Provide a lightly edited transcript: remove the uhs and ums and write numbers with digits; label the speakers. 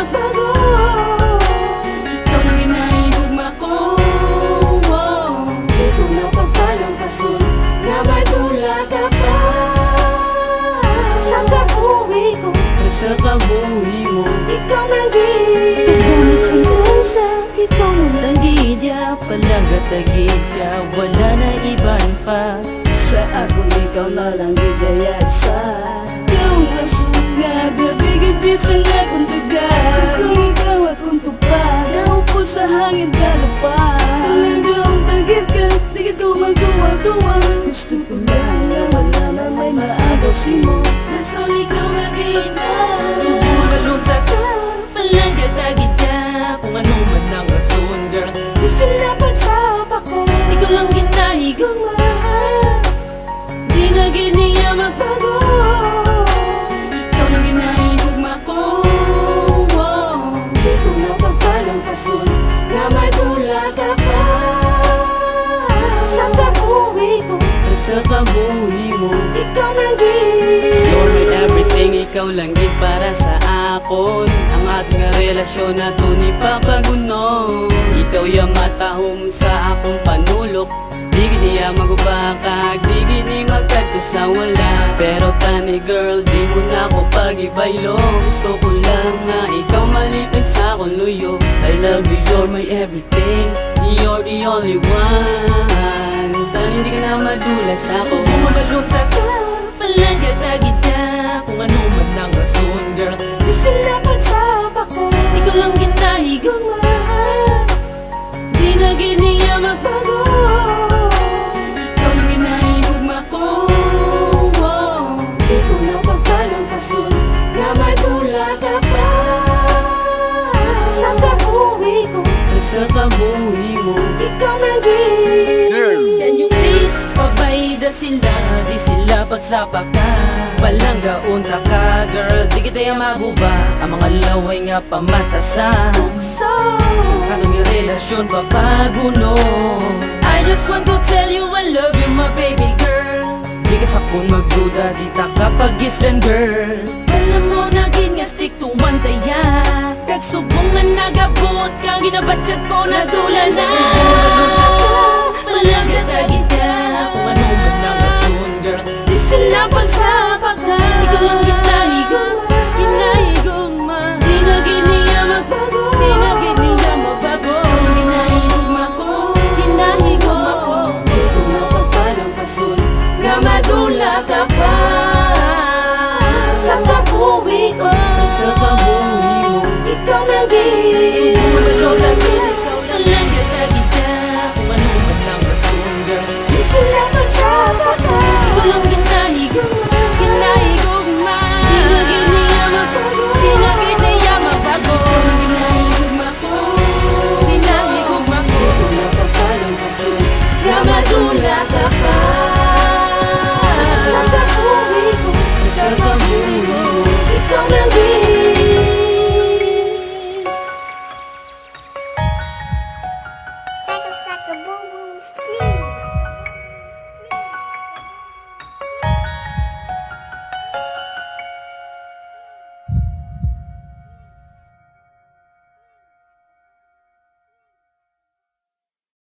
Speaker 1: magbago. Ikaw lang inahihugma ko. Di ko napagpalampason na may dula ka pa. Sa kabuhi ko,
Speaker 2: sa kabuhi mo,
Speaker 1: ikaw lang gid. Tubunis ang tasa, ikaw lang gid ya.
Speaker 2: Palagatagid ka, wala na iban pa.
Speaker 1: Sa akong ikaw na lang gid yayagsa. Ikaw lang sungag, nabigit-bit sa akong dagat. Kung ikaw akong tupad, naupod sa hangin kalupad. Talagang tagit ka, digit ko magawa-gawa. Gusto ko lang na wala na may maagaw si mo. That's all ikaw na gid na.
Speaker 2: Subumalunta ka, palagatagid ka. Kung ano man ang rason, girl,
Speaker 1: Di sila pagsapa ko,
Speaker 2: ikaw lang ginahigama.
Speaker 1: di na gid niya magbago.
Speaker 2: Ikaw lang ginahigugma ko.
Speaker 1: Di ko napagpalampason na may dula ka pa. Sa kabuhi ko,
Speaker 2: Sa kabuhi mo,
Speaker 1: ikaw lang gid.
Speaker 2: you're my everything, ikaw lang gid para sa akon. Ang ating relasyon na tunay papaguno. Ikaw yung matahom sa akong panulok. Di giniya magubakag, di gini magkadto sa wala. Pero tani girl, di mo na ako pag-ibaylo. Gusto ko lang nga ikaw malipin sa akong luyo. I love you, you're my everything, you're the only one. Tani di ka na madulas ako.
Speaker 1: Bumabalunta ka,
Speaker 2: Palagatagid ka, kung ano man ang rason, girl,
Speaker 1: di sila pagsapa ko.
Speaker 2: ikaw lang ginahigama.
Speaker 1: Di na gid niya magbago.
Speaker 2: Ikaw lang ginahigugma ko.
Speaker 1: Di ko napagpalampason na may dula ka pa. Sa kabuhi ko,
Speaker 2: Sa kabuhi mo,
Speaker 1: ikaw lang gid.
Speaker 2: can you please pabayda sila, di sila pagsapa ka. Palangga unta ka, girl, di kita yung maguba. Ang mga laway nga pamatasa.
Speaker 1: So,
Speaker 2: Atong relasyon papaguno. I just want to tell you I love you, my baby girl. Di ka sa kung magduda, di ta kapag gislan, girl. Alam mo na nga stick to one taya. Kagsubong nga nagabot kang ginabatsyat ko na tulala. Palagatagid ka, kung ano man ang rason, girl,
Speaker 1: di sila pagsapa ka.
Speaker 2: ikaw lang ginahigugma, ginahigugma.
Speaker 1: Di na gid niya magbago.
Speaker 2: Di na gid niya mabago. Ginahigugma ko, ginahigugma ko.
Speaker 1: Di ko napagpalampason na madula ka pa. Sa kabuhi ko,
Speaker 2: Sa kabuhi mo,
Speaker 1: ikaw lang gid.